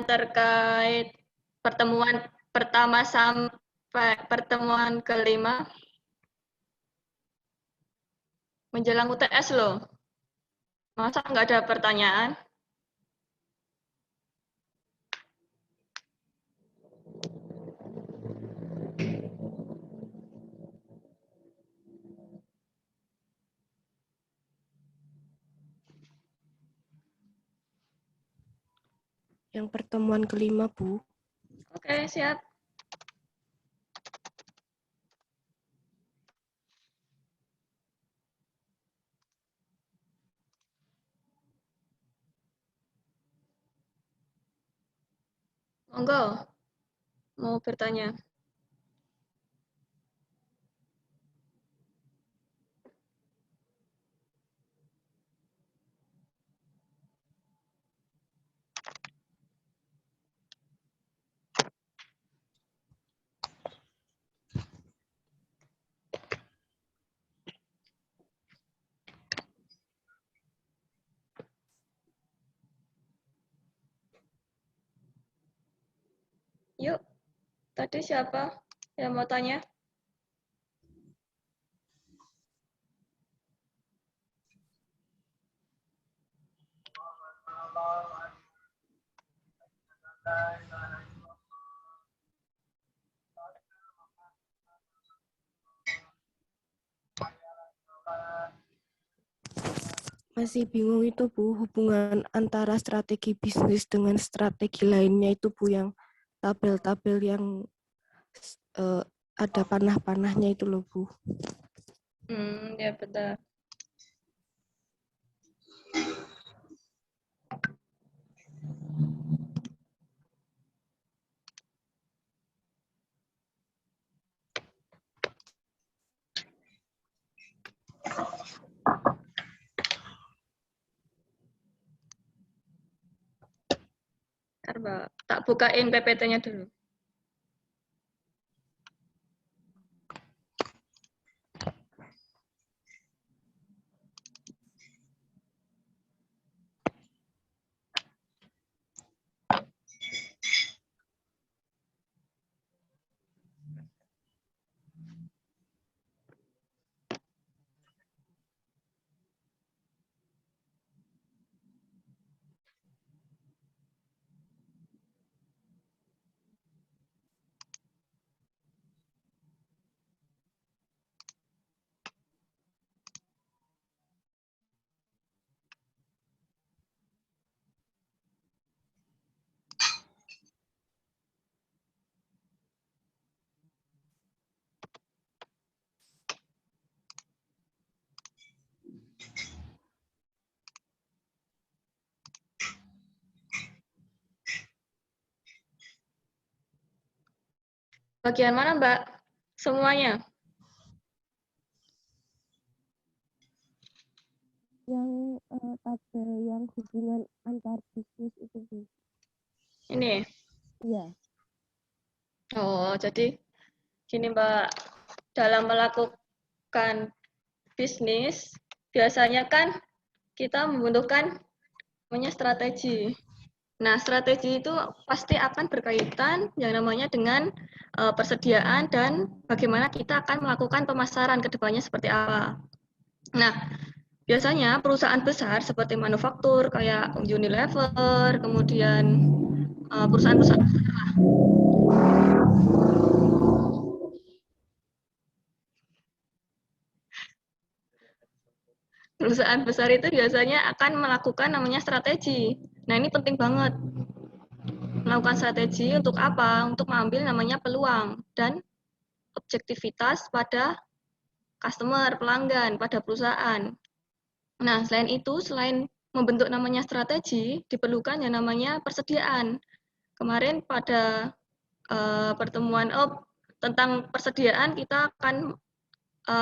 terkait pertemuan pertama sampai pertemuan kelima? Menjelang UTS loh. Masa nggak ada pertanyaan? Yang pertemuan kelima, Bu. Oke, siap. Monggo, mau bertanya. Yuk, tadi siapa yang mau tanya? Masih bingung itu, Bu, hubungan antara strategi bisnis dengan strategi lainnya itu, Bu, yang tabel-tabel yang ada panah-panahnya itu loh, Bu. Ya betul. Bentar, tak bukain PPT-nya dulu. Bagian mana, Mbak? Semuanya? Yang tabel yang hubungan antar bisnis itu, Bu. Ini? Iya. Oh, jadi gini, Mbak. Dalam melakukan bisnis, biasanya kan kita membutuhkan namanya strategi. Nah, strategi itu pasti akan berkaitan yang namanya dengan persediaan dan bagaimana kita akan melakukan pemasaran ke depannya seperti apa. Nah, biasanya perusahaan besar seperti manufaktur kayak Unilever, kemudian perusahaan-perusahaan besar lah. Perusahaan besar itu biasanya akan melakukan namanya strategi. Nah, ini penting banget. Melakukan strategi untuk apa? Untuk mengambil namanya peluang dan objektivitas pada customer, pelanggan, pada perusahaan. Nah, selain itu, selain membentuk namanya strategi, diperlukan yang namanya persediaan. Kemarin pada pertemuan tentang persediaan kita akan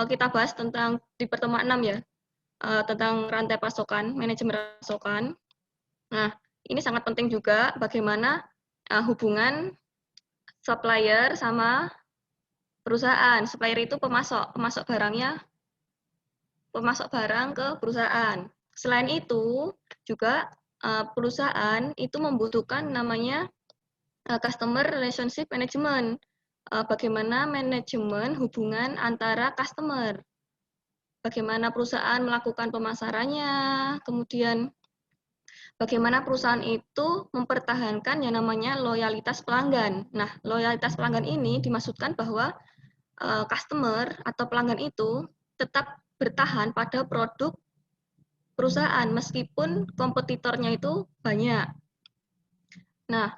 kita bahas tentang di pertemuan 6 ya, tentang rantai pasokan, manajemen pasokan. Nah, ini sangat penting juga bagaimana hubungan supplier sama perusahaan. Supplier itu pemasok barangnya, pemasok barang ke perusahaan. Selain itu, juga perusahaan itu membutuhkan namanya customer relationship management. Bagaimana manajemen hubungan antara customer. Bagaimana perusahaan melakukan pemasarannya, kemudian bagaimana perusahaan itu mempertahankan yang namanya loyalitas pelanggan. Nah, loyalitas pelanggan ini dimaksudkan bahwa customer atau pelanggan itu tetap bertahan pada produk perusahaan meskipun kompetitornya itu banyak. Nah,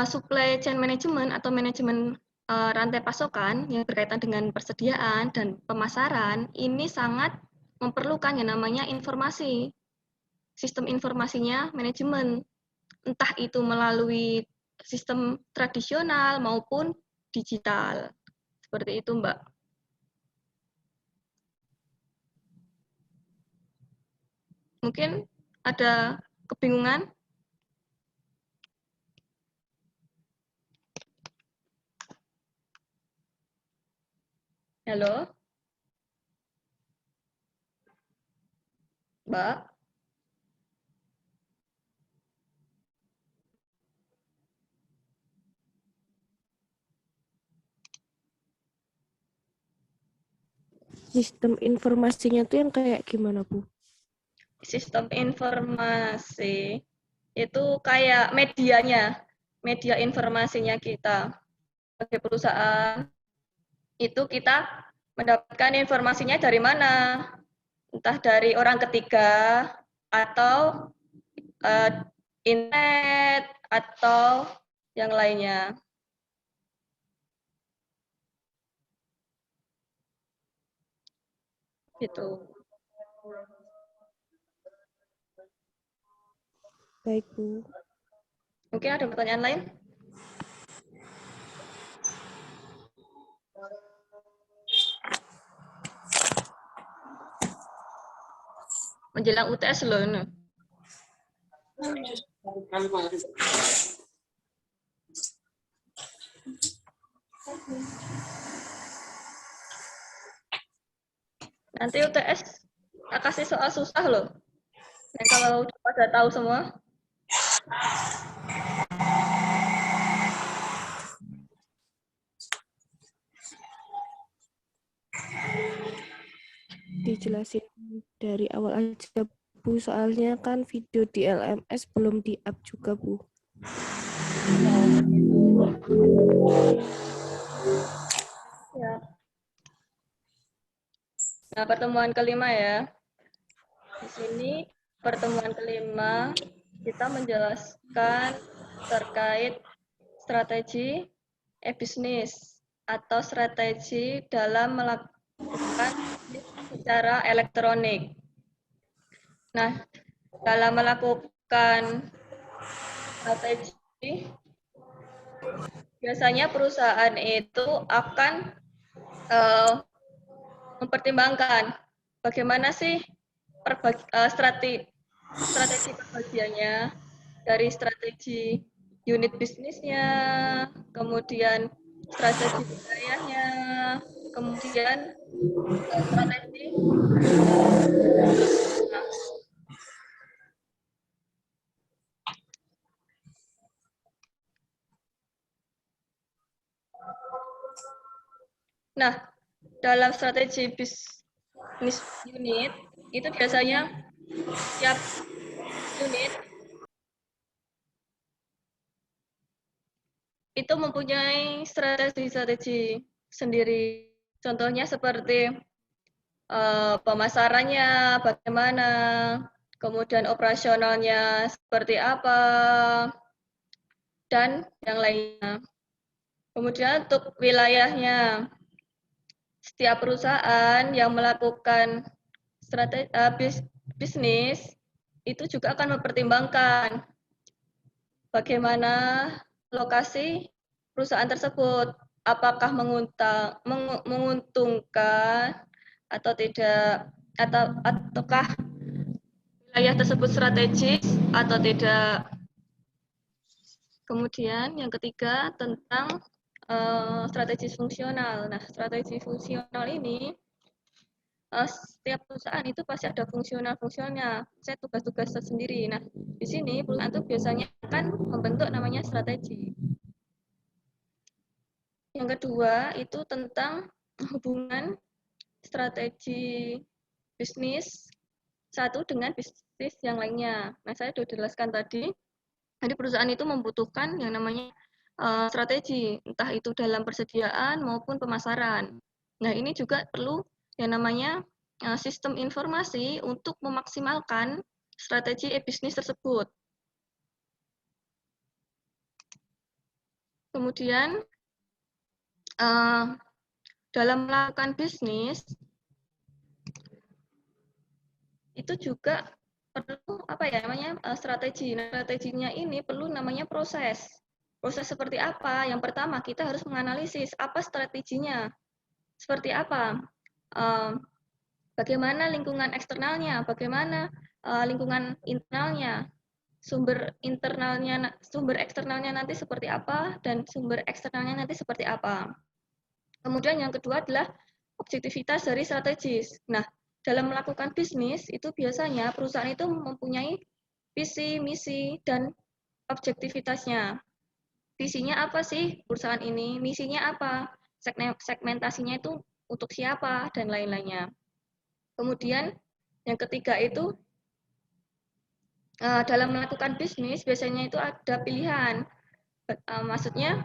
supply chain management atau manajemen rantai pasokan yang berkaitan dengan persediaan dan pemasaran ini sangat memerlukan yang namanya informasi. Sistem informasinya manajemen, entah itu melalui sistem tradisional maupun digital. Seperti itu, Mbak. Mungkin ada kebingungan? Halo, Mbak? Sistem informasinya tuh yang kayak gimana, Bu? Sistem informasi itu kayak medianya, media informasinya kita sebagai perusahaan. Itu kita mendapatkan informasinya dari mana? Entah dari orang ketiga atau internet atau yang lainnya. Gitu. Baik, Bu. Mungkin ada pertanyaan lain? Menjelang UTS loh. Ini. Nanti UTS kasih soal susah loh. Nah, kalau udah tahu semua. Dijelasin dari awal aja, Bu. Soalnya kan video di LMS belum di-up juga, Bu. Ya. Nah, pertemuan kelima ya. Di sini pertemuan kelima kita menjelaskan terkait strategi e-bisnis atau strategi dalam melakukan secara elektronik. Nah, dalam melakukan strategi, biasanya perusahaan itu akan mempertimbangkan bagaimana sih strategi pembagiannya dari strategi unit bisnisnya, kemudian strategi wilayahnya, kemudian strategi. Nah, dalam strategi bisnis unit itu biasanya setiap unit itu mempunyai strategi sendiri. Contohnya seperti pemasarannya bagaimana, kemudian operasionalnya seperti apa, dan yang lainnya. Kemudian untuk wilayahnya, setiap perusahaan yang melakukan strategi bisnis itu juga akan mempertimbangkan bagaimana lokasi perusahaan tersebut, apakah menguntungkan atau tidak, ataukah wilayah tersebut strategis atau tidak. Kemudian yang ketiga tentang strategi fungsional. Nah, strategi fungsional ini setiap perusahaan itu pasti ada fungsional-fungsionalnya, saya tugas-tugas tersendiri. Nah, di sini perusahaan itu biasanya akan membentuk namanya strategi. Yang kedua itu tentang hubungan strategi bisnis satu dengan bisnis yang lainnya. Nah, saya sudah jelaskan tadi, jadi perusahaan itu membutuhkan yang namanya strategi, entah itu dalam persediaan maupun pemasaran. Nah, ini juga perlu yang namanya sistem informasi untuk memaksimalkan strategi e-bisnis tersebut. Kemudian, dalam melakukan bisnis, itu juga perlu apa ya namanya strategi. Nah, strateginya ini perlu namanya proses. Proses seperti apa? Yang pertama kita harus menganalisis apa strateginya, seperti apa, bagaimana lingkungan eksternalnya, bagaimana lingkungan internalnya, sumber internalnya, sumber eksternalnya nanti seperti apa, dan sumber eksternalnya nanti seperti apa. Kemudian yang kedua adalah objektivitas dari strategis. Nah, dalam melakukan bisnis itu biasanya perusahaan itu mempunyai visi, misi, dan objektivitasnya. Visinya apa sih perusahaan ini? Misinya apa? Segmentasinya itu untuk siapa dan lain-lainnya. Kemudian yang ketiga itu dalam melakukan bisnis biasanya itu ada pilihan. Maksudnya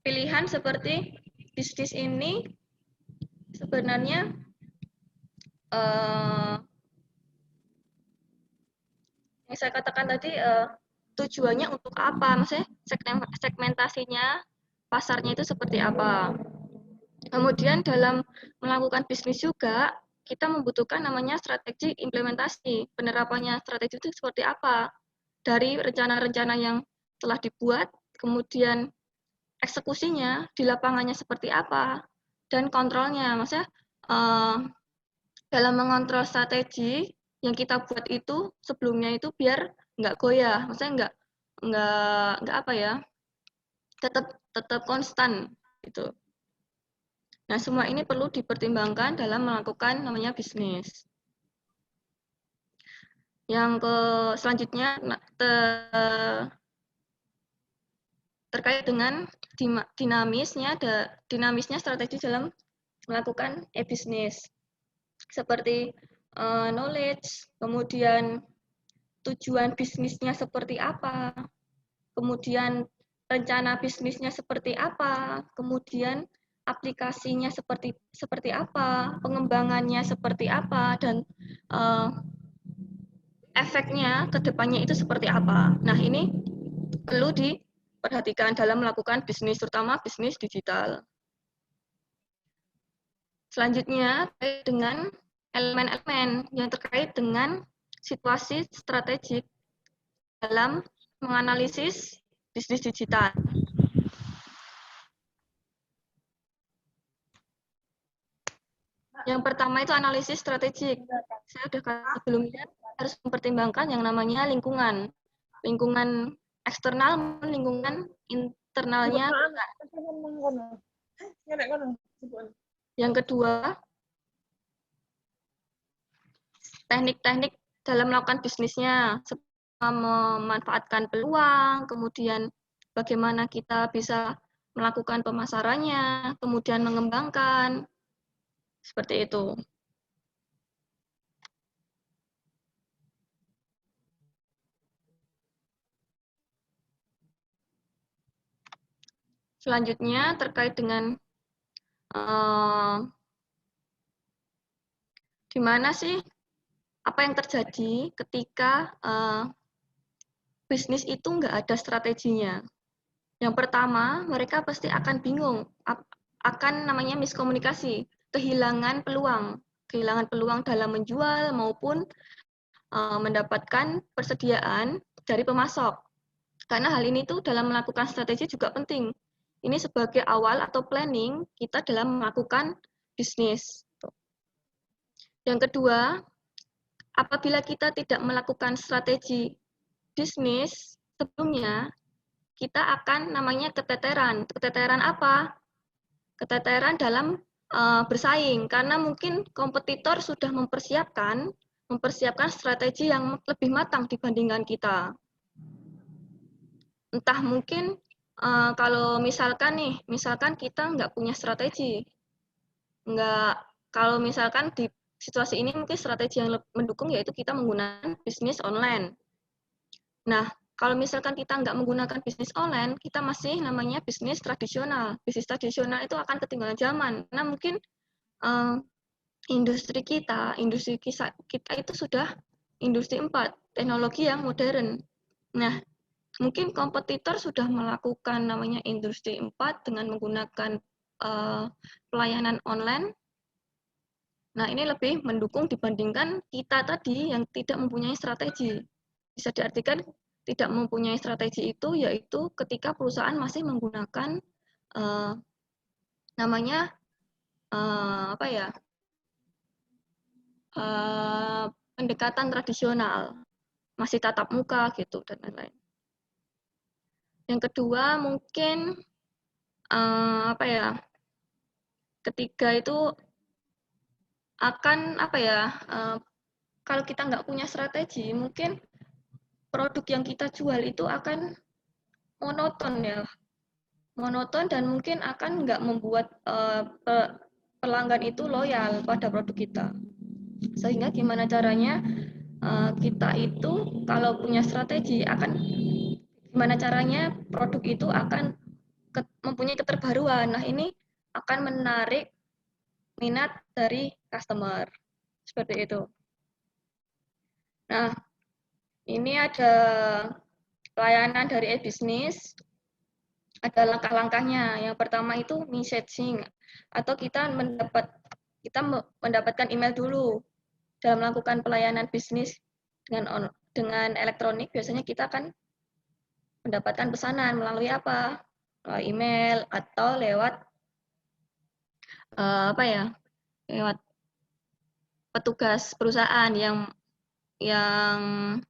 pilihan seperti bisnis ini sebenarnya yang saya katakan tadi tujuannya untuk apa, maksudnya segmentasinya, pasarnya itu seperti apa. Kemudian dalam melakukan bisnis juga kita membutuhkan namanya strategi implementasi. Penerapannya strategi itu seperti apa? Dari rencana-rencana yang telah dibuat, kemudian eksekusinya di lapangannya seperti apa, dan kontrolnya. Maksudnya dalam mengontrol strategi yang kita buat itu sebelumnya itu biar nggak goyah, maksudnya nggak apa ya, tetap konstan gitu. Nah, semua ini perlu dipertimbangkan dalam melakukan namanya bisnis. Yang selanjutnya terkait dengan dinamisnya strategi dalam melakukan e-bisnis. Seperti knowledge, kemudian tujuan bisnisnya seperti apa, kemudian rencana bisnisnya seperti apa, kemudian aplikasinya seperti apa, pengembangannya seperti apa, dan efeknya ke depannya itu seperti apa. Nah, ini perlu diperhatikan dalam melakukan bisnis, terutama bisnis digital. Selanjutnya, terkait dengan elemen-elemen yang terkait dengan situasi strategik dalam menganalisis bisnis digital. Yang pertama itu analisis strategik. Saya sudah katakan sebelumnya harus mempertimbangkan yang namanya lingkungan. Lingkungan eksternal, lingkungan internalnya. Yang kedua, teknik-teknik dalam melakukan bisnisnya, memanfaatkan peluang, kemudian bagaimana kita bisa melakukan pemasarannya, kemudian mengembangkan, seperti itu. Selanjutnya terkait dengan di mana sih apa yang terjadi ketika bisnis itu nggak ada strateginya. Yang pertama, mereka pasti akan bingung, akan namanya miskomunikasi, kehilangan peluang dalam menjual maupun mendapatkan persediaan dari pemasok. Karena hal ini tuh dalam melakukan strategi juga penting. Ini sebagai awal atau planning kita dalam melakukan bisnis. Yang kedua, apabila kita tidak melakukan strategi bisnis sebelumnya, kita akan namanya keteteran. Keteteran apa? Keteteran dalam bersaing karena mungkin kompetitor sudah mempersiapkan strategi yang lebih matang dibandingkan kita. Entah mungkin kalau misalkan kita nggak punya strategi, kalau misalkan di situasi ini mungkin strategi yang mendukung yaitu kita menggunakan bisnis online. Nah, kalau misalkan kita nggak menggunakan bisnis online, kita masih namanya bisnis tradisional. Bisnis tradisional itu akan ketinggalan zaman. Nah, mungkin industri kita itu sudah industri 4, teknologi yang modern. Nah, mungkin kompetitor sudah melakukan namanya industri 4 dengan menggunakan pelayanan online. Nah, ini lebih mendukung dibandingkan kita tadi yang tidak mempunyai strategi. Bisa diartikan tidak mempunyai strategi itu yaitu ketika perusahaan masih menggunakan namanya pendekatan tradisional, masih tatap muka gitu dan lain-lain. Yang kedua mungkin ketika itu akan kalau kita nggak punya strategi, mungkin produk yang kita jual itu akan monoton dan mungkin akan nggak membuat pelanggan itu loyal pada produk kita. Sehingga gimana caranya kita itu kalau punya strategi gimana caranya produk itu akan mempunyai keterbaruan. Nah, ini akan menarik minat dari customer. Seperti itu. Nah, ini ada pelayanan dari e-bisnis. Ada langkah-langkahnya. Yang pertama itu messaging atau kita mendapatkan email dulu. Dalam melakukan pelayanan bisnis dengan elektronik, biasanya kita akan mendapatkan pesanan melalui apa? Email atau lewat lewat petugas perusahaan yang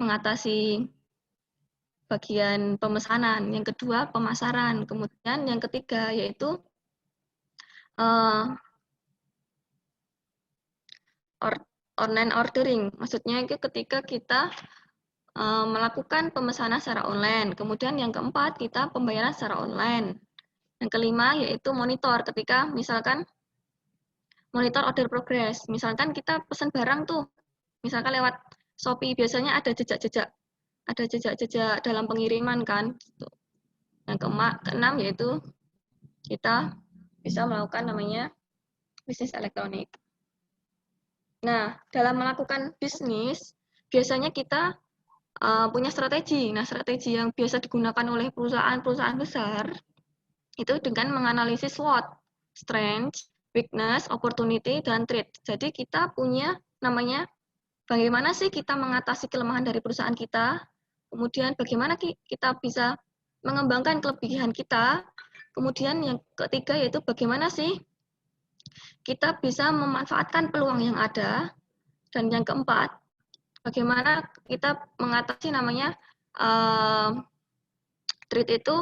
mengatasi bagian pemesanan. Yang kedua pemasaran. Kemudian yang ketiga yaitu online ordering. Maksudnya itu ketika kita melakukan pemesanan secara online. Kemudian yang keempat kita pembayaran secara online. Yang kelima yaitu monitor. Ketika misalkan monitor order progress. Misalkan kita pesan barang tuh, misalkan lewat Shopee biasanya ada jejak-jejak dalam pengiriman kan. Gitu. Yang keenam yaitu kita bisa melakukan namanya bisnis elektronik. Nah, dalam melakukan bisnis, biasanya kita punya strategi. Nah, strategi yang biasa digunakan oleh perusahaan-perusahaan besar itu dengan menganalisis SWOT, strength, weakness, opportunity, dan threat. Jadi kita punya namanya bagaimana sih kita mengatasi kelemahan dari perusahaan kita, kemudian bagaimana kita bisa mengembangkan kelebihan kita, kemudian yang ketiga yaitu bagaimana sih kita bisa memanfaatkan peluang yang ada, dan yang keempat, bagaimana kita mengatasi namanya threat itu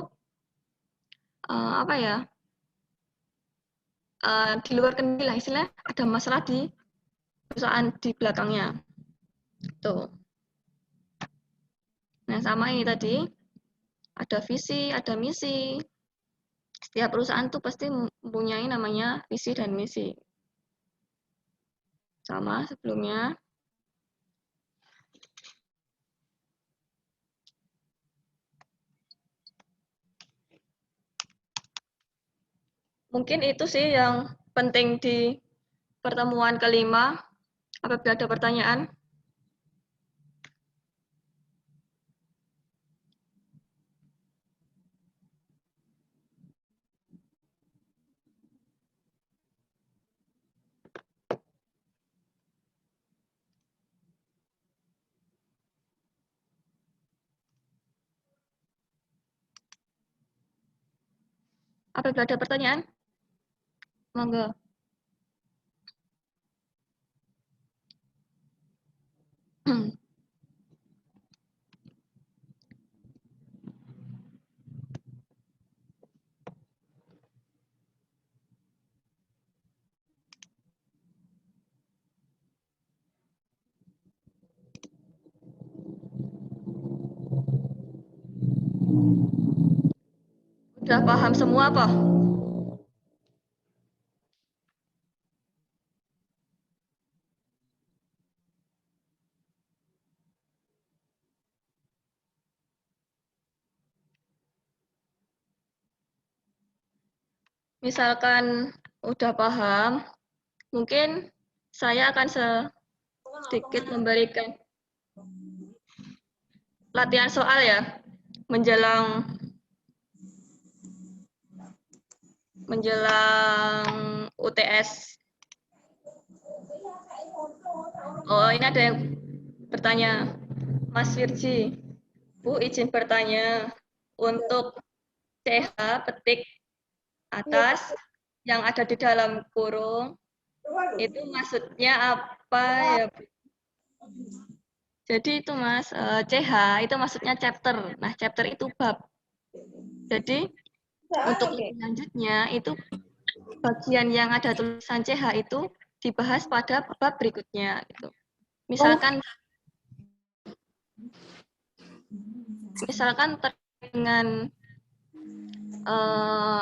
di luar kendali lah istilahnya ada masalah di perusahaan di belakangnya. Tuh. Nah, sama ini tadi ada visi, ada misi. Setiap perusahaan tuh pasti mempunyai namanya visi dan misi. Sama sebelumnya. Mungkin itu sih yang penting di pertemuan kelima. Apabila ada pertanyaan. Apabila ada pertanyaan, monggo. Udah paham semua apa? Misalkan udah paham, mungkin saya akan sedikit memberikan latihan soal ya, menjelang UTS. Oh, ini ada yang bertanya, Mas Virji, Bu izin bertanya, untuk CH petik atas yang ada di dalam kurung, itu maksudnya apa ya, Bu? Jadi itu Mas, CH itu maksudnya chapter. Nah, chapter itu bab. Jadi untuk lebih lanjutnya itu bagian yang ada tulisan CH itu dibahas pada bab berikutnya gitu. Misalkan terkait dengan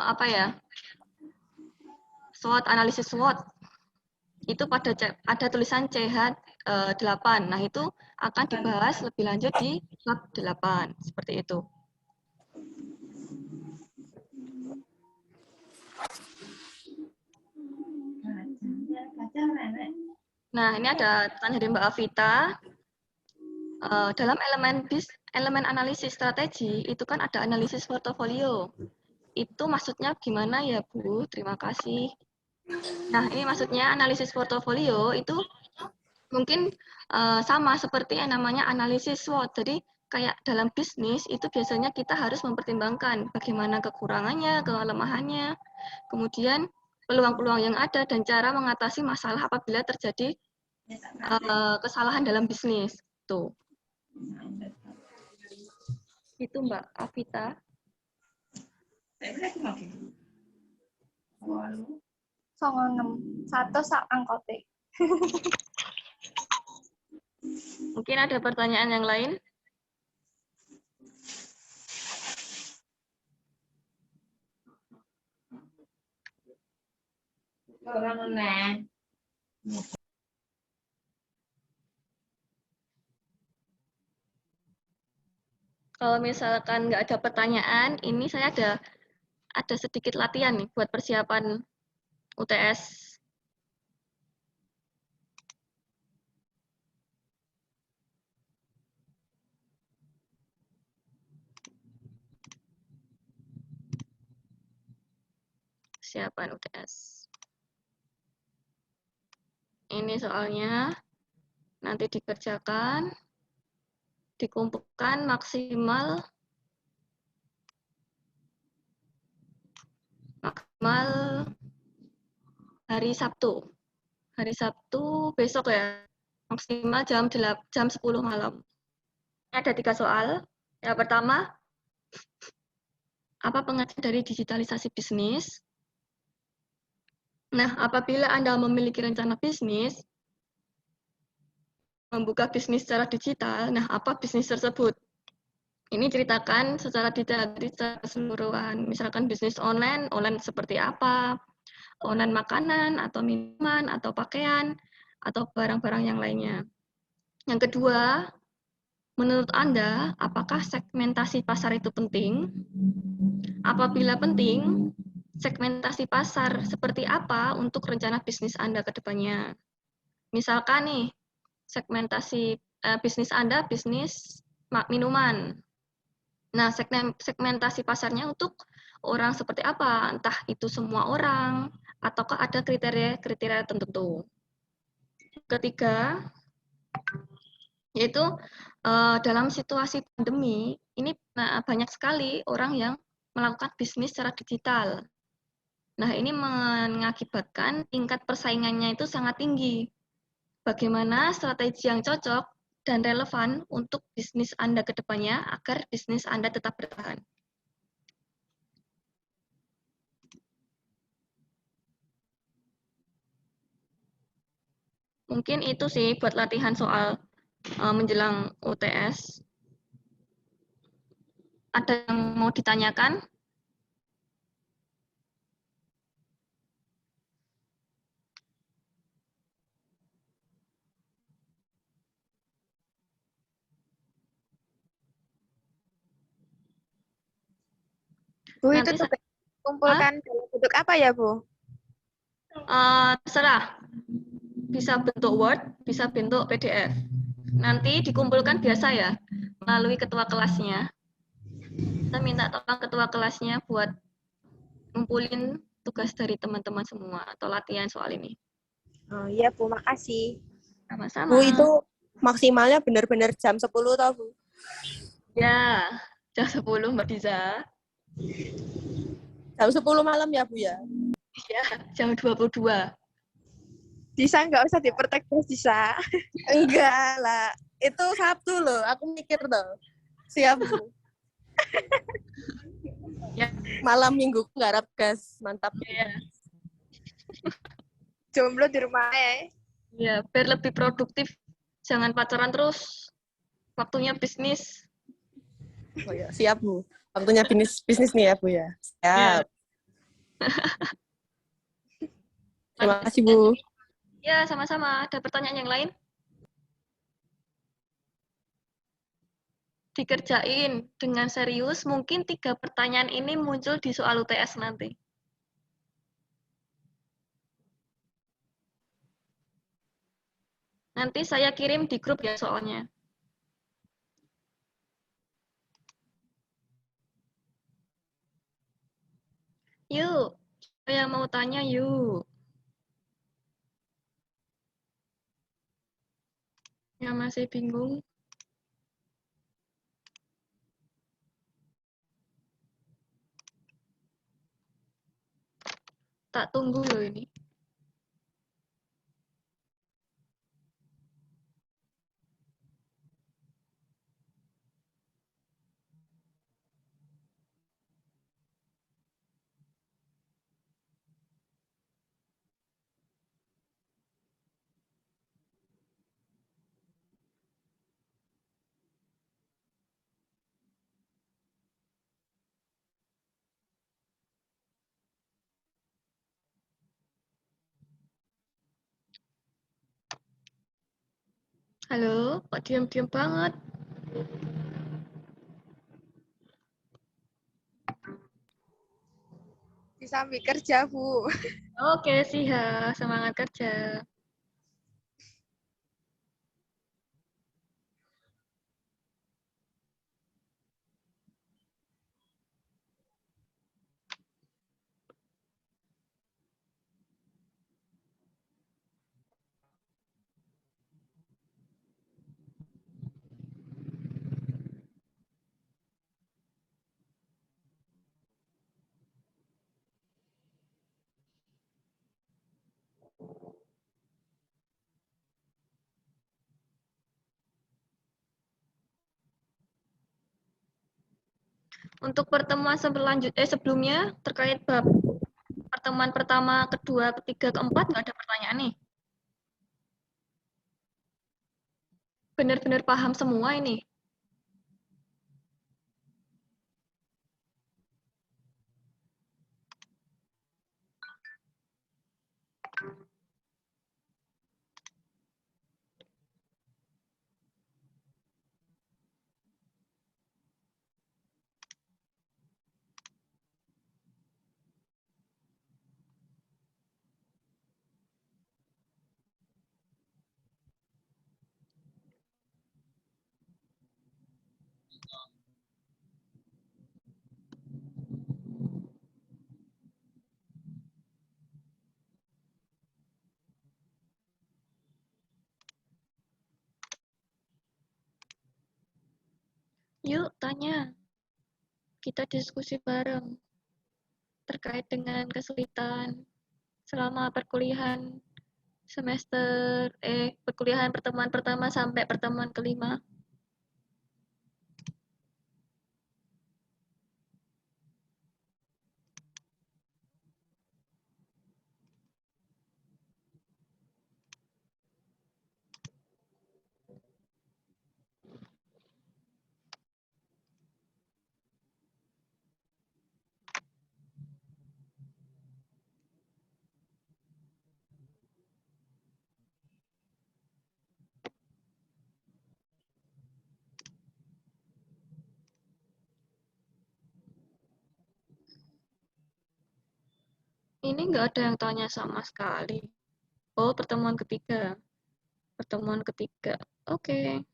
apa ya? SWOT, analisis SWOT. Itu ada tulisan CH 8. Nah, itu akan dibahas lebih lanjut di bab 8. Seperti itu. Nah, ini ada pertanyaan dari Mbak Avita. Dalam elemen analisis strategi, itu kan ada analisis portofolio. Itu maksudnya gimana ya, Bu? Terima kasih. Nah, ini maksudnya analisis portofolio itu mungkin sama seperti yang namanya analisis SWOT. Jadi kayak dalam bisnis itu biasanya kita harus mempertimbangkan bagaimana kekurangannya, kelemahannya, kemudian peluang-peluang yang ada dan cara mengatasi masalah apabila terjadi kesalahan dalam bisnis. Tuh. Itu Mbak Avita. Satu sak angkote. Mungkin ada pertanyaan yang lain? Kalau misalkan nggak ada pertanyaan, ini saya ada sedikit latihan nih buat persiapan UTS. Persiapan UTS. Ini soalnya nanti dikerjakan, dikumpulkan maksimal hari Sabtu. Hari Sabtu besok ya, maksimal jam 10 malam. Ada 3 soal. Yang pertama, apa pengertian dari digitalisasi bisnis? Nah, apabila Anda memiliki rencana bisnis, membuka bisnis secara digital, nah apa bisnis tersebut? Ini ceritakan secara detail, secara keseluruhan. Misalkan bisnis online seperti apa, online makanan, atau minuman, atau pakaian, atau barang-barang yang lainnya. Yang kedua, menurut Anda, apakah segmentasi pasar itu penting? Apabila penting, segmentasi pasar seperti apa untuk rencana bisnis Anda ke depannya? Misalkan nih, segmentasi bisnis Anda bisnis minuman. Nah, segmentasi pasarnya untuk orang seperti apa? Entah itu semua orang, ataukah ada kriteria tertentu. Ketiga, yaitu dalam situasi pandemi, ini banyak sekali orang yang melakukan bisnis secara digital. Nah, ini mengakibatkan tingkat persaingannya itu sangat tinggi. Bagaimana strategi yang cocok dan relevan untuk bisnis Anda ke depannya agar bisnis Anda tetap bertahan. Mungkin itu sih buat latihan soal menjelang UTS. Ada yang mau ditanyakan? Bu, itu Nanti tuh kumpulkan dalam bentuk apa ya, Bu? terserah. Bisa bentuk Word, bisa bentuk PDF. Nanti dikumpulkan biasa ya, melalui ketua kelasnya. Kita minta tolong ketua kelasnya buat ngumpulin tugas dari teman-teman semua atau latihan soal ini. Oh iya, Bu, makasih. Sama-sama. Bu, itu maksimalnya benar-benar jam 10 tau, Bu? Ya, jam 10 Mbak Diza. Jam 10 malam ya, Bu ya? Ya, jam 22. Bisa nggak usah dipertegas, bisa. Enggak lah. Itu Sabtu loh, aku mikir tuh. Siap, Bu. Ya. Malam minggu garap gas, mantap. Ya, Jomblo di rumah ya. ya, biar lebih produktif. Jangan pacaran terus. Waktunya bisnis. Oh ya, siap, Bu. Waktunya bisnis nih ya, Bu ya. Ya. Siap. Terima kasih, Bu. Ya, sama-sama. Ada pertanyaan yang lain? Dikerjain dengan serius, mungkin 3 pertanyaan ini muncul di soal UTS nanti. Nanti saya kirim di grup ya soalnya. Yuk, saya mau tanya yuk. Yang masih bingung? Tak tunggu loh ini. Halo, kok diam-diam banget? Di samping kerja, Bu. Oke, siap. Semangat kerja. Untuk pertemuan sebelumnya terkait bab pertemuan pertama, kedua, ketiga, keempat nggak ada pertanyaan nih. Benar-benar paham semua ini. Yuk, tanya. Kita diskusi bareng terkait dengan kesulitan selama perkuliahan pertemuan pertama sampai pertemuan kelima. Ini nggak ada yang tanya sama sekali. Oh, pertemuan ketiga. Pertemuan ketiga. Oke.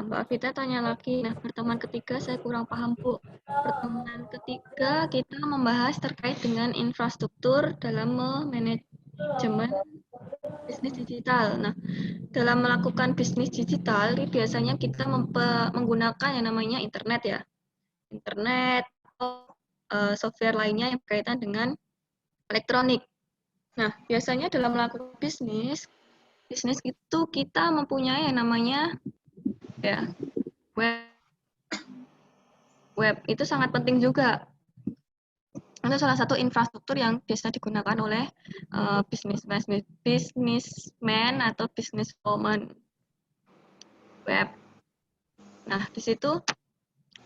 Mbak Vita tanya lagi. Nah, pertemuan ketiga saya kurang paham, Bu. Pertemuan ketiga kita membahas terkait dengan infrastruktur dalam manajemen bisnis digital. Nah, dalam melakukan bisnis digital, biasanya kita menggunakan yang namanya internet ya. Internet atau software lainnya yang berkaitan dengan elektronik. Nah, biasanya dalam melakukan bisnis itu kita mempunyai yang namanya ya web. Web itu sangat penting juga. Itu salah satu infrastruktur yang biasa digunakan oleh businessman atau businesswoman. Web. Nah, di situ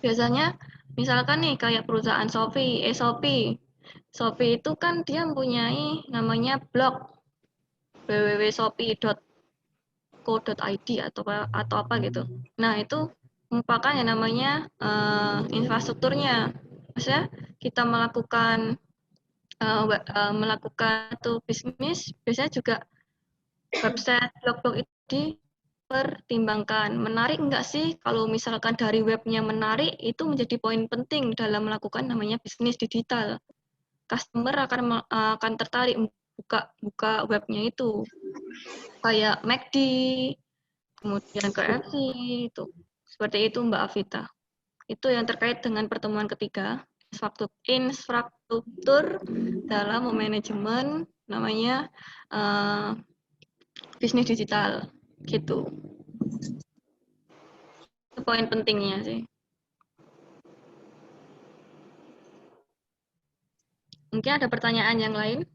biasanya misalkan nih kayak perusahaan Shopee itu kan dia mempunyai namanya blog www.shopee.co.id atau apa gitu. Nah, itu merupakan yang namanya infrastrukturnya. Maksudnya kita melakukan itu bisnis, biasanya juga website blog-blog itu dipertimbangkan. Menarik enggak sih? Kalau misalkan dari webnya menarik, itu menjadi poin penting dalam melakukan namanya bisnis digital. Customer akan tertarik buka webnya itu. Kayak McD, kemudian KFC, itu. Seperti itu Mbak Avita. Itu yang terkait dengan pertemuan ketiga, infrastruktur dalam manajemen namanya bisnis digital gitu. Itu poin pentingnya sih. Mungkin ada pertanyaan yang lain?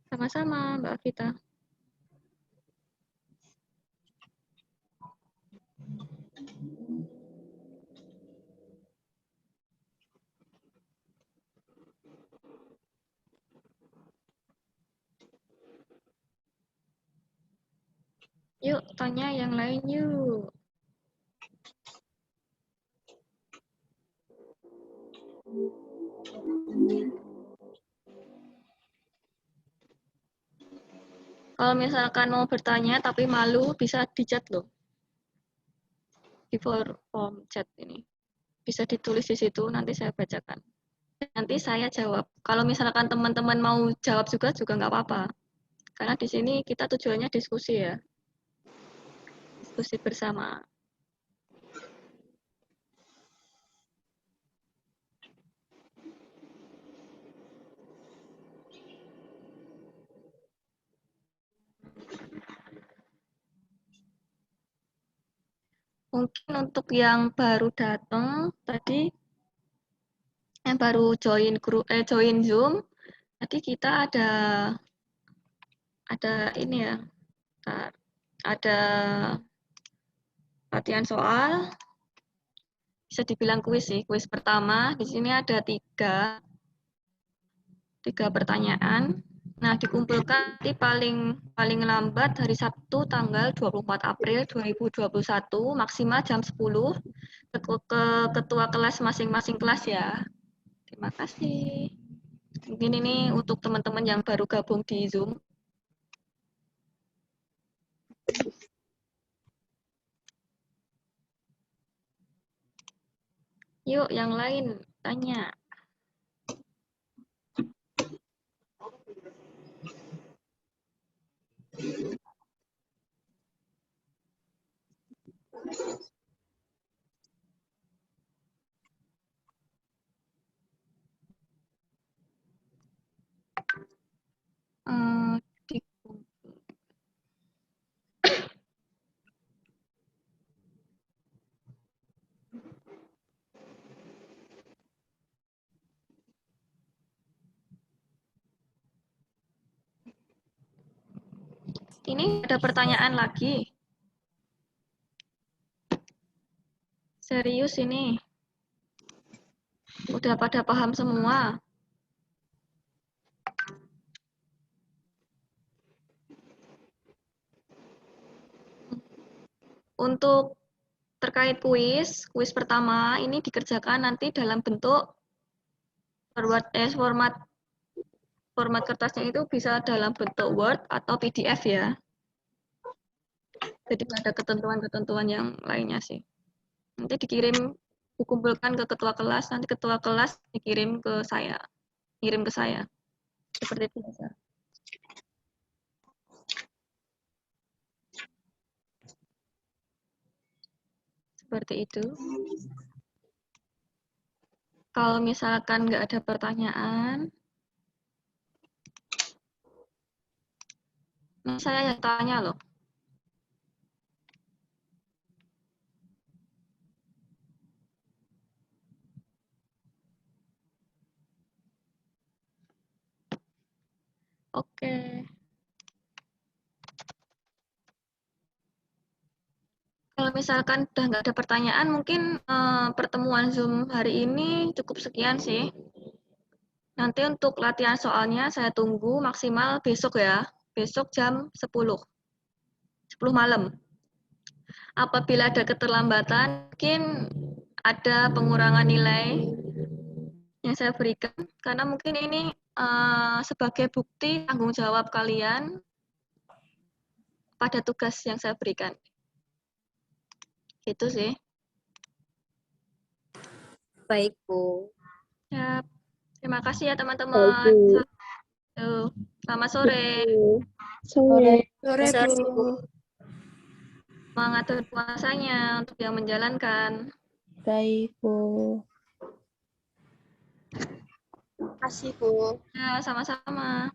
Sama-sama Mbak Vita. Yuk, tanya yang lain yuk. Kalau misalkan mau bertanya tapi malu, bisa di chat loh. Di form chat ini. Bisa ditulis di situ, nanti saya bacakan. Nanti saya jawab. Kalau misalkan teman-teman mau jawab juga nggak apa-apa. Karena di sini kita tujuannya diskusi ya. Diskusi bersama. Mungkin untuk yang baru datang tadi, yang baru join Zoom, tadi kita ada ini ya, ada latihan soal, bisa dibilang kuis sih. Kuis pertama di sini ada tiga pertanyaan. Nah, dikumpulkan di paling lambat hari Sabtu tanggal 24 April 2021 maksimal jam 10 ke ketua kelas masing-masing kelas ya. Terima kasih. Mungkin ini untuk teman-teman yang baru gabung di Zoom. Yuk, yang lain tanya. Ini ada pertanyaan lagi. Serius ini. Udah pada paham semua. Untuk terkait kuis pertama ini dikerjakan nanti dalam bentuk format kertasnya itu bisa dalam bentuk Word atau PDF ya. Jadi ada ketentuan-ketentuan yang lainnya sih. Nanti dikumpulkan ke ketua kelas, nanti ketua kelas kirim ke saya. Seperti biasa. Seperti itu. Kalau misalkan nggak ada pertanyaan, nah saya yang tanya loh. Oke. Kalau misalkan udah nggak ada pertanyaan, mungkin pertemuan Zoom hari ini cukup sekian sih. Nanti untuk latihan soalnya saya tunggu maksimal besok ya. Besok jam 10 malam. Apabila ada keterlambatan, mungkin ada pengurangan nilai yang saya berikan. Karena mungkin ini sebagai bukti tanggung jawab kalian pada tugas yang saya berikan. Itu sih. Baik, Bu. Ya, terima kasih ya teman-teman. Selamat sore. Sore, Sore, Bu. Mengatur puasanya untuk yang menjalankan. Baik, Bu. Terima kasih, Bu. Ya, sama-sama.